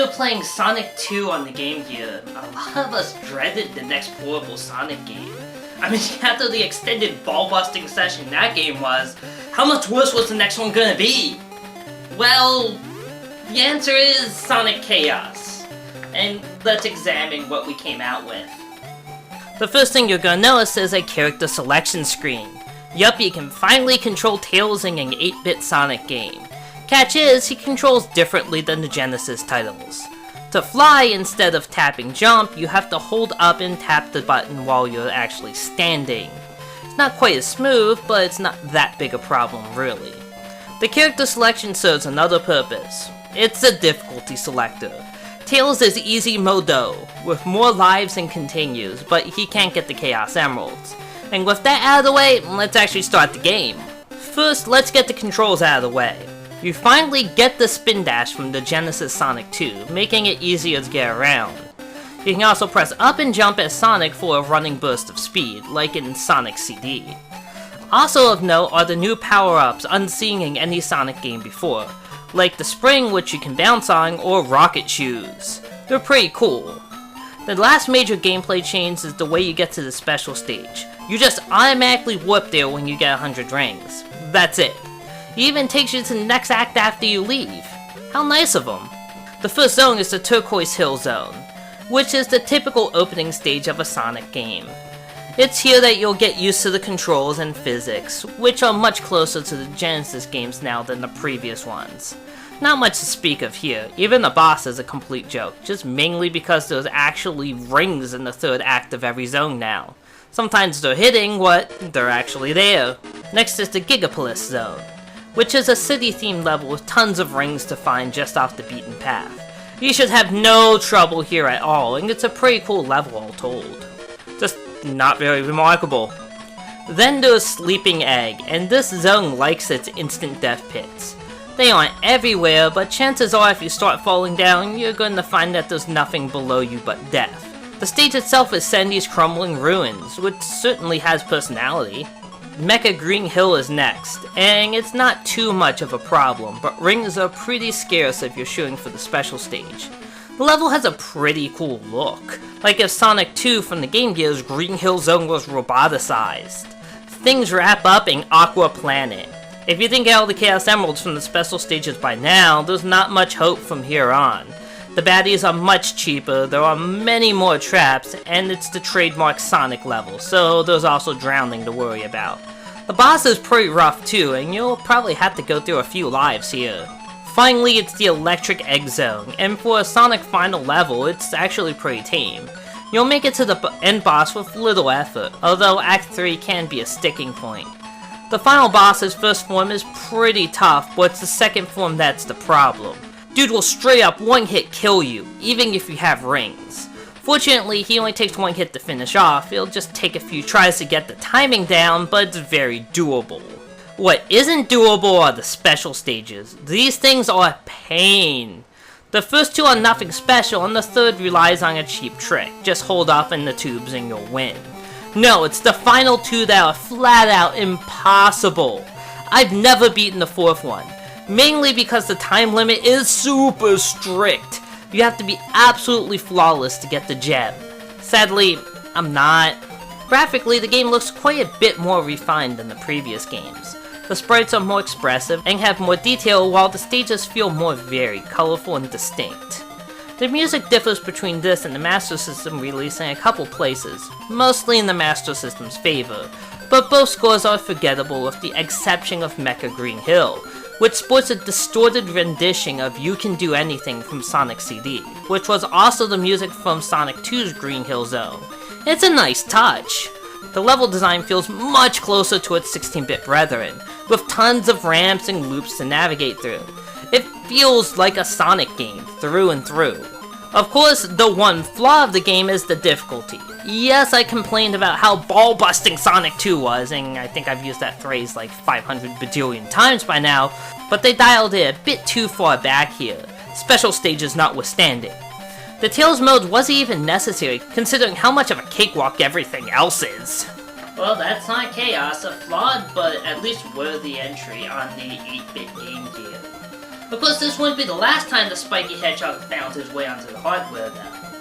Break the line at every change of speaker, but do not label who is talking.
After playing Sonic 2 on the Game Gear, a lot of us dreaded the next portable Sonic game. I mean, after the extended ball-busting session that game was, how much worse was the next one gonna be? Well, the answer is Sonic Chaos. And let's examine what we came out with. The first thing you're gonna notice is a character selection screen. Yup, you can finally control Tails in an 8-bit Sonic game. Catch is, he controls differently than the Genesis titles. To fly, instead of tapping jump, you have to hold up and tap the button while you're actually standing. It's not quite as smooth, but it's not that big a problem really. The character selection serves another purpose. It's a difficulty selector. Tails is easy modo, with more lives and continues, but he can't get the Chaos Emeralds. And with that out of the way, let's actually start the game. First, let's get the controls out of the way. You finally get the spin dash from the Genesis Sonic 2, making it easier to get around. You can also press up and jump as Sonic for a running burst of speed, like in Sonic CD. Also of note are the new power-ups unseen in any Sonic game before, like the spring which you can bounce on, or rocket shoes. They're pretty cool. The last major gameplay change is the way you get to the special stage. You just automatically warp there when you get 100 rings. That's it. He even takes you to the next act after you leave. How nice of him. The first zone is the Turquoise Hill Zone, which is the typical opening stage of a Sonic game. It's here that you'll get used to the controls and physics, which are much closer to the Genesis games now than the previous ones. Not much to speak of here, even the boss is a complete joke, just mainly because there's actually rings in the third act of every zone now. Sometimes they're hitting what they're actually there. Next is the Gigapolis Zone, which is a city-themed level with tons of rings to find just off the beaten path. You should have no trouble here at all, and it's a pretty cool level all told. Just not very remarkable. Then there's Sleeping Egg, and this zone likes its instant death pits. They aren't everywhere, but chances are if you start falling down, you're going to find that there's nothing below you but death. The stage itself is Sandy's crumbling ruins, which certainly has personality. Mecha Green Hill is next, and it's not too much of a problem, but rings are pretty scarce if you're shooting for the special stage. The level has a pretty cool look, like if Sonic 2 from the Game Gear's Green Hill Zone was roboticized. Things wrap up in Aqua Planet. If you didn't get all the Chaos Emeralds from the special stages by now, there's not much hope from here on. The baddies are much cheaper, there are many more traps, and it's the trademark Sonic level, so there's also drowning to worry about. The boss is pretty rough too, and you'll probably have to go through a few lives here. Finally, it's the Electric Egg Zone, and for a Sonic final level, it's actually pretty tame. You'll make it to the end boss with little effort, although Act 3 can be a sticking point. The final boss's first form is pretty tough, but it's the second form that's the problem. Dude will straight up one-hit kill you, even if you have rings. Fortunately, he only takes one hit to finish off. It'll just take a few tries to get the timing down, but it's very doable. What isn't doable are the special stages. These things are a pain. The first two are nothing special, and the third relies on a cheap trick. Just hold off in the tubes and you'll win. No, it's the final two that are flat out impossible. I've never beaten the fourth one. Mainly because the time limit is super strict. You have to be absolutely flawless to get the gem. Sadly, I'm not. Graphically, the game looks quite a bit more refined than the previous games. The sprites are more expressive and have more detail, while the stages feel more varied, colorful, and distinct. The music differs between this and the Master System release in a couple places, mostly in the Master System's favor, but both scores are forgettable with the exception of Mecha Green Hill, which sports a distorted rendition of You Can Do Anything from Sonic CD, which was also the music from Sonic 2's Green Hill Zone. It's a nice touch. The level design feels much closer to its 16-bit brethren, with tons of ramps and loops to navigate through. It feels like a Sonic game, through and through. Of course, the one flaw of the game is the difficulty. Yes, I complained about how ball-busting Sonic 2 was, and I think I've used that phrase like 500 bajillion times by now, but they dialed it a bit too far back here, special stages notwithstanding. The Tails mode wasn't even necessary, considering how much of a cakewalk everything else is. Well, that's not Chaos, a flawed but at least worthy entry on the 8-bit Game Gear. Of course, this wouldn't be the last time the spiky hedgehog found his way onto the hardware now.